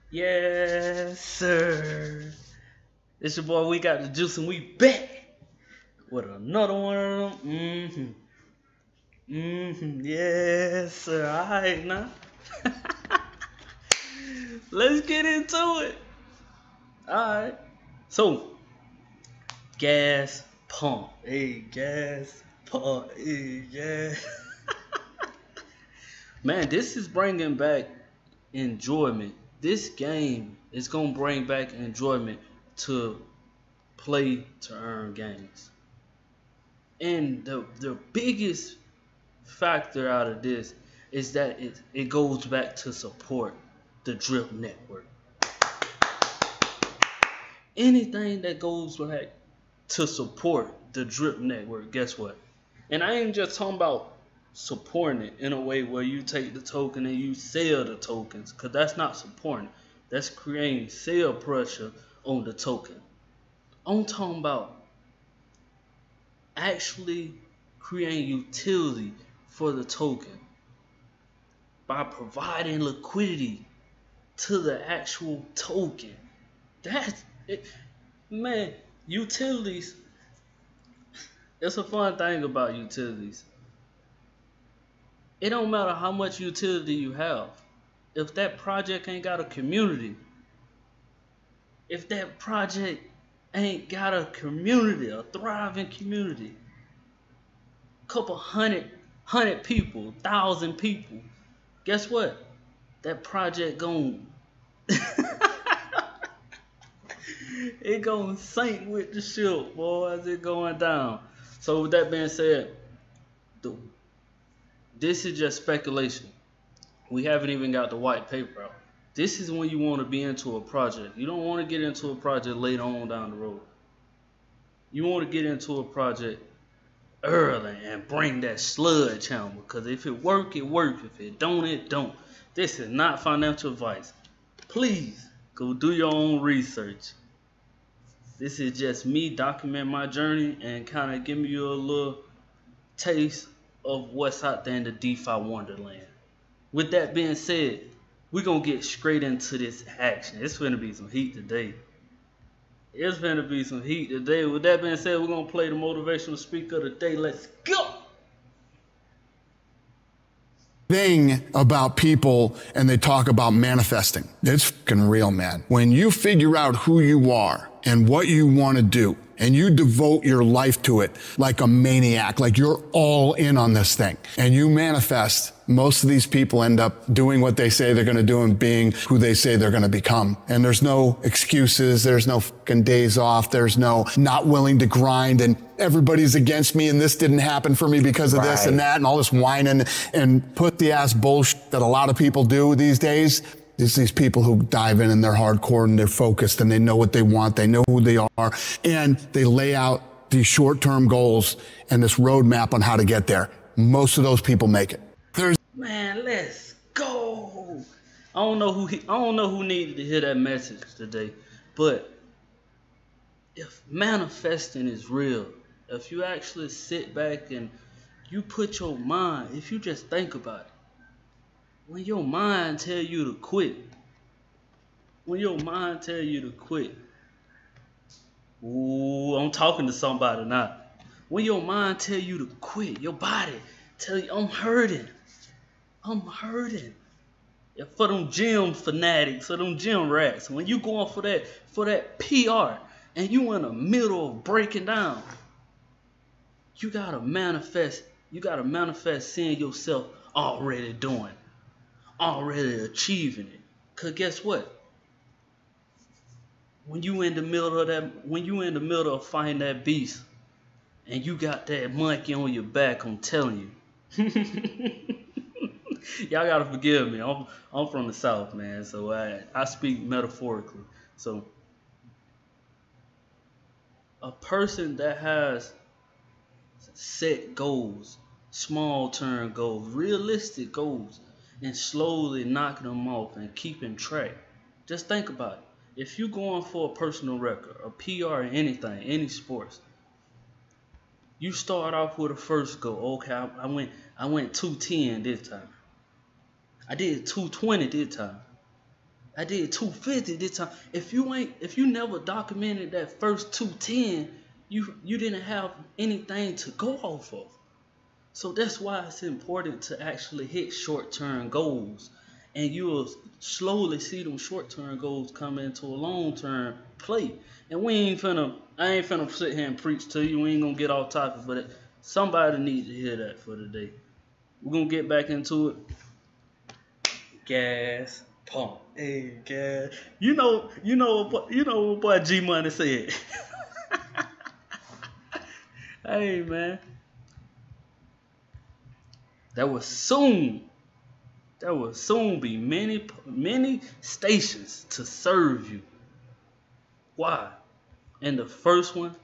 Yes, sir. It's your boy. We got the juice and we back with another one of them. Yes, sir. All right, now. Let's get into it. All right. So, gas pump. Hey, gas pump. Hey, gas. Man, this is bringing back enjoyment. This game is gonna bring back enjoyment to play to earn games. And the biggest factor out of this is that it goes back to support the drip network. Anything that goes back to support the drip network, guess what? And I ain't just talking about supporting it in a way where you take the token and you sell the tokens, because that's not supporting. That's creating sale pressure on the token. I'm talking about actually creating utility for the token by providing liquidity to the actual token. That's it. Man, utilities, it's a fun thing about utilities. It don't matter how much utility you have. If that project ain't got a community, if that project ain't got a community, a thriving community, couple hundred people, 1,000 people, guess what? That project gon' it gon' sink with the ship, boy, as it going down. So with that being said, this is just speculation. We haven't even got the white paper out. This is when you want to be into a project. You don't want to get into a project later on down the road. You want to get into a project early and bring that sludge hammer. Because if it work, it work. If it don't, it don't. This is not financial advice. Please go do your own research. This is just me documenting my journey and kind of giving you a little taste of what's out there in the DeFi wonderland. With that being said, we're going to get straight into this action. It's going to be some heat today. It's going to be some heat today. With that being said, we're going to play the motivational speaker of the day. Let's go. Thing about people and they talk about manifesting. It's fucking real, man. When you figure out who you are and what you want to do and you devote your life to it like a maniac, like you're all in on this thing and you manifest, most of these people end up doing what they say they're going to do and being who they say they're going to become. And there's no excuses. There's no fucking days off. There's no not willing to grind and everybody's against me and this didn't happen for me because of this and that and all this whining and put the ass bullshit that a lot of people do these days. There's these people who dive in and they're hardcore and they're focused and they know what they want. They know who they are and they lay out these short-term goals and this roadmap on how to get there. Most of those people make it. Man, let's go. I don't know who needed to hear that message today, but if manifesting is real, if you actually sit back and you put your mind, if you just think about it, when your mind tell you to quit, ooh, I'm talking to somebody now. When your mind tell you to quit, your body tell you, I'm hurting. If for them gym fanatics, for them gym rats, when you going for that PR and you in the middle of breaking down, you gotta manifest seeing yourself already doing, already achieving it. Cause guess what? When you in the middle of fighting that beast and you got that monkey on your back, I'm telling you. Y'all gotta forgive me. I'm from the South, man, so I speak metaphorically. So a person that has set goals, small term goals, realistic goals, and slowly knocking them off and keeping track. Just think about it. If you're going for a personal record, a PR in anything, any sports, you start off with a first goal. Okay, I went 210 this time. I did 220 this time. I did 250 this time. If you never documented that first 210, you didn't have anything to go off of. So that's why it's important to actually hit short-term goals. And you'll slowly see them short-term goals come into a long-term play. And I ain't finna sit here and preach to you. We ain't gonna get off topic, but somebody needs to hear that for today. We're gonna get back into it. Gas pump. Hey, gas. You know what boy G Money said. Hey, man. There will soon be many stations to serve you. Why? And the first one,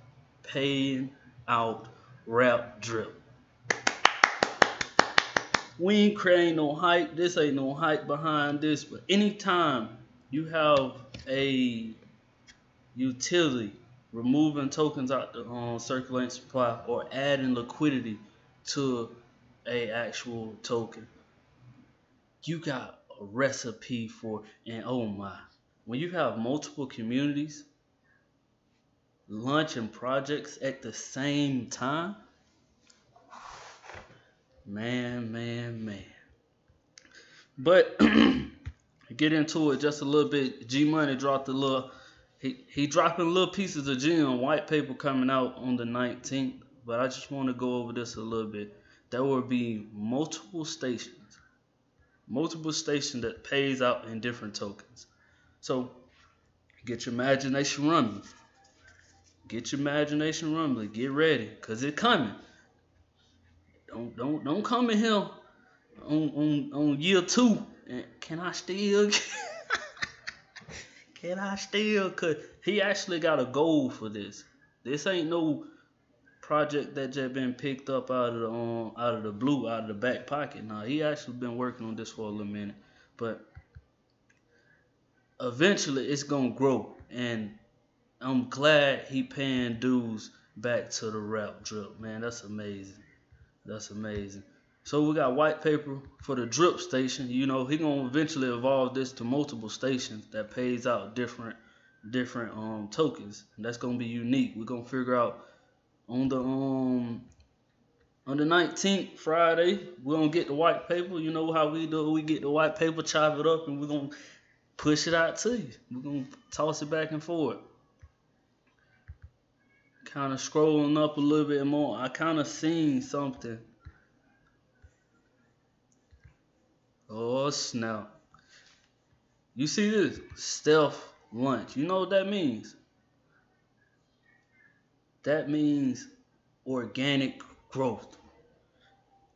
paying out rap drip. We ain't creating no hype. This ain't no hype behind this. But anytime you have a utility removing tokens out the circulating supply or adding liquidity to a actual token, you got a recipe for, and oh my, when you have multiple communities launching projects at the same time, man. But get into it just a little bit. G Money dropped a little, he dropping little pieces of gem white paper coming out on the 19th, but I just want to go over this a little bit. There will be multiple stations that pays out in different tokens. So get your imagination rumbling. Get ready, cause it's coming. Don't come in here on year 2 and can I still? Cause he actually got a goal for this. This ain't no project that just been picked up out of the blue, out of the back pocket. Nah, he actually been working on this for a little minute, but eventually it's gonna grow, and I'm glad he paying dues back to the rap drip. Man, that's amazing. So we got white paper for the drip station. You know, he gonna eventually evolve this to multiple stations that pays out different tokens. And that's gonna be unique. We're gonna figure out on the 19th, Friday, we're gonna get the white paper. You know how we do. We get the white paper, chop it up, and we're gonna push it out to you. We're gonna toss it back and forth. Kind of scrolling up a little bit more, I kind of seen something. Oh snap. You see this? Stealth lunch. You know what that means? That means organic growth.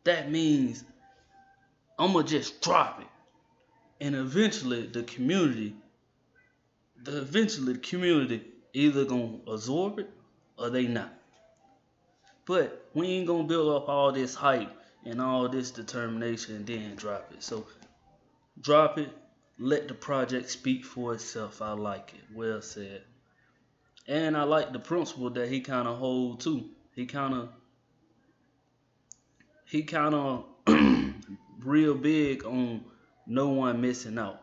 That means I'm going to just drop it. And eventually the community either going to absorb it or they not. But we ain't going to build up all this hype and all this determination and then drop it. So drop it. Let the project speak for itself. I like it. Well said. And I like the principle that he kind of hold too. He kind of real big on no one missing out.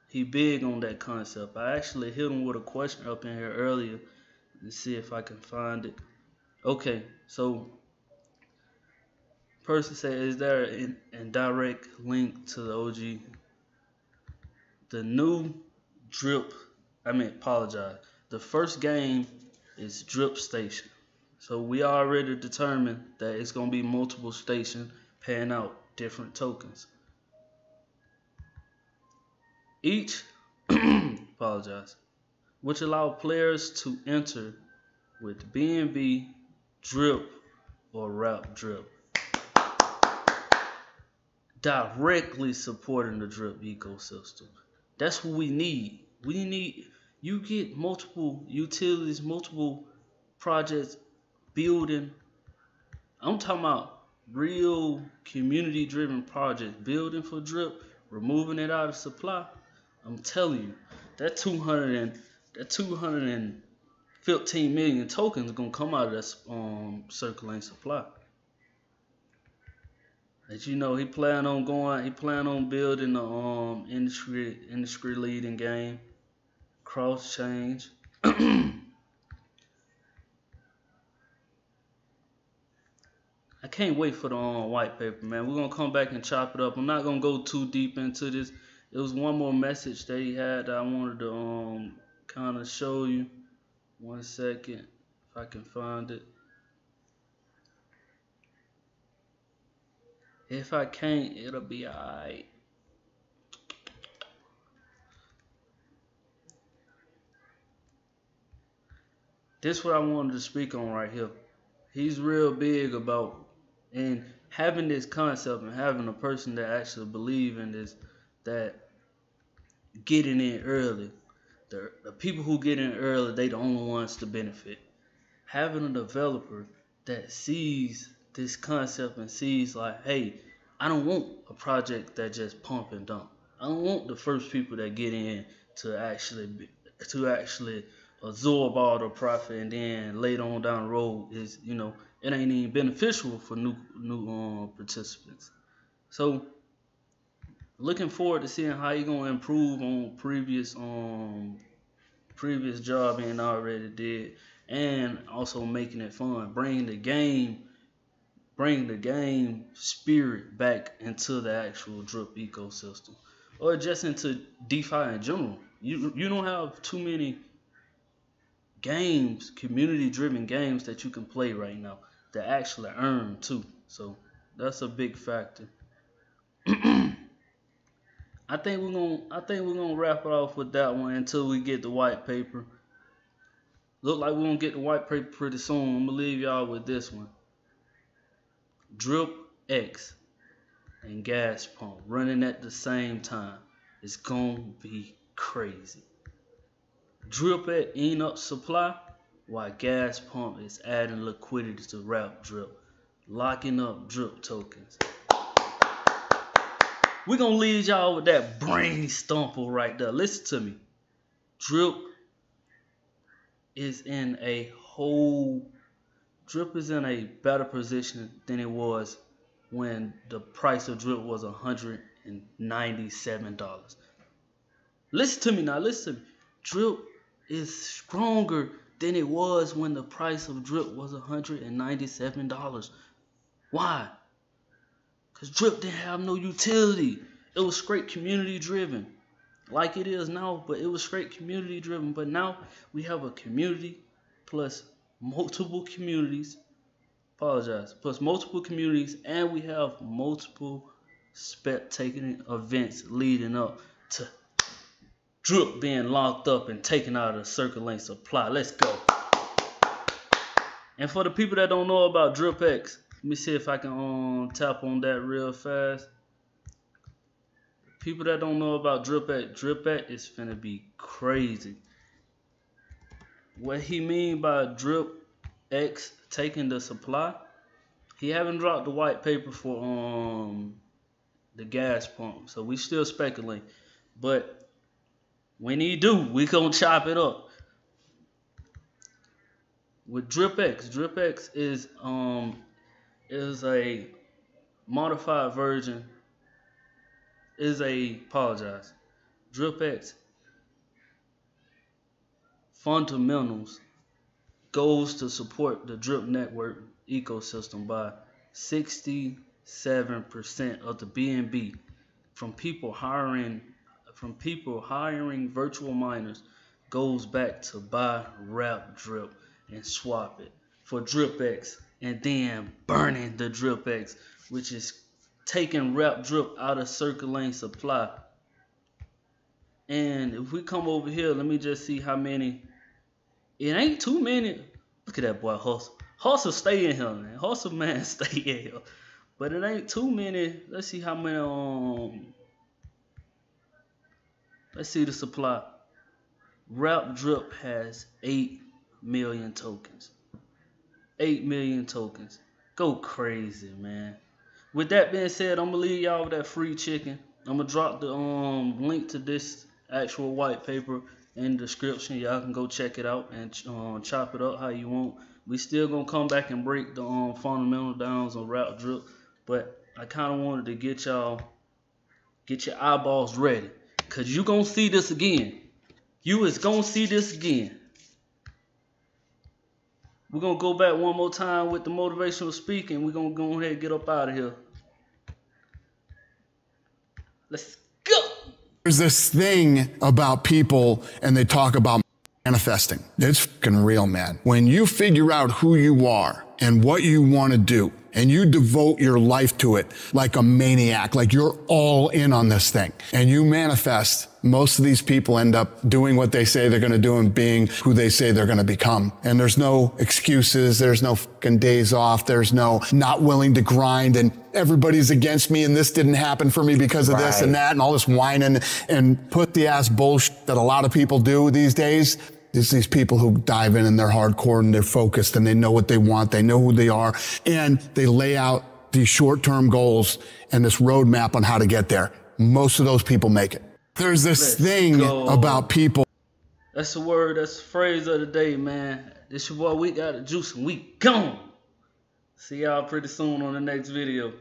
He big on that concept. I actually hit him with a question up in here earlier and see if I can find it. Okay, so person said, is there an indirect link to the OG? The new drip, the first game is Drip Station. So we already determined that it's going to be multiple stations paying out different tokens. Each, which allow players to enter with BNB, Drip, or Rap Drip. Directly supporting the Drip ecosystem. That's what we need. You get multiple utilities, multiple projects building. I'm talking about real community-driven projects building for Drip, removing it out of supply. I'm telling you, that 215 million tokens are gonna come out of that circulating supply. As you know, he plan on building the industry leading game, cross change. I can't wait for the white paper, man. We're gonna come back and chop it up. I'm not gonna go too deep into this. There was one more message that he had that I wanted to kind of show you. 1 second, if I can find it. If I can't, it'll be alright. This is what I wanted to speak on right here. He's real big about and having this concept and having a person that actually believe in this, that getting in early. The people who get in early, they the only ones to benefit. Having a developer that sees this concept and sees like, hey, I don't want a project that just pump and dump. I don't want the first people that get in to actually absorb all the profit, and then later on down the road is, it ain't even beneficial for new participants. So looking forward to seeing how you gonna improve on previous job and already did, and also making it fun, bring the game spirit back into the actual drip ecosystem, or just into DeFi in general. You don't have too many games, community-driven games that you can play right now that actually earn too. So that's a big factor. I think we're gonna wrap it off with that one until we get the white paper. Look like we're gonna get the white paper pretty soon. I'm gonna leave y'all with this one. Drip X and gas pump running at the same time. It's gonna be crazy. Drip X eating up supply while gas pump is adding liquidity to wrap drip, locking up drip tokens. We're going to leave y'all with that brain stomper right there. Listen to me. Drip is in a better position than it was when the price of drip was $197. Listen to me now. Listen to me. Drip is stronger than it was when the price of drip was $197. Why? Because drip didn't have no utility. It was straight community driven. Like it is now, but it was straight community driven. But now we have a community plus multiple communities. Plus multiple communities, and we have multiple spectating events leading up to drip being locked up and taken out of the circulating supply. Let's go. And for the people that don't know about Drip X, let me see if I can tap on that real fast. People that don't know about Drip X is finna be crazy. What he mean by Drip X taking the supply, he haven't dropped the white paper for the gas pump, so we still speculate. But when he do, we gonna chop it up. With Drip X is a modified version. Drip X fundamentals goes to support the Drip network ecosystem by 67% of the BNB from people hiring virtual miners goes back to buy wrap drip and swap it for Drip X, and then burning the Drip X, which is taking wrap drip out of circulating supply. And if we come over here, let me just see how many. It ain't too many. Look at that boy Hustle. Hustle stay in here, man. Hustle man stay in here. But it ain't too many. Let's see how many. Let's see the supply. Wrap drip has 8 million tokens. 8 million tokens. Go crazy, man. With that being said, I'm gonna leave y'all with that free chicken. I'm gonna drop the link to this actual white paper in the description. Y'all can go check it out and chop it up how you want. We still gonna come back and break the fundamental downs on wrap drip, but I kind of wanted to get your eyeballs ready, cause you gonna see this again. You is gonna see this again. We're gonna go back one more time with the motivational speaking. We're gonna go ahead and get up out of here. Let's go. There's this thing about people, and they talk about manifesting. It's fucking real, man. When you figure out who you are and what you want to do, and you devote your life to it like a maniac, like you're all in on this thing, and you manifest, most of these people end up doing what they say they're going to do and being who they say they're going to become. And there's no excuses. There's no fucking days off. There's no not willing to grind, and everybody's against me, and this didn't happen for me because of this and that, and all this whining and put the ass bullshit that a lot of people do these days. There's these people who dive in and they're hardcore and they're focused and they know what they want. They know who they are, and they lay out these short-term goals and this roadmap on how to get there. Most of those people make it. There's this thing about people. That's the word, that's the phrase of the day, man. This your boy, We Got the Juice, and we gone. See y'all pretty soon on the next video.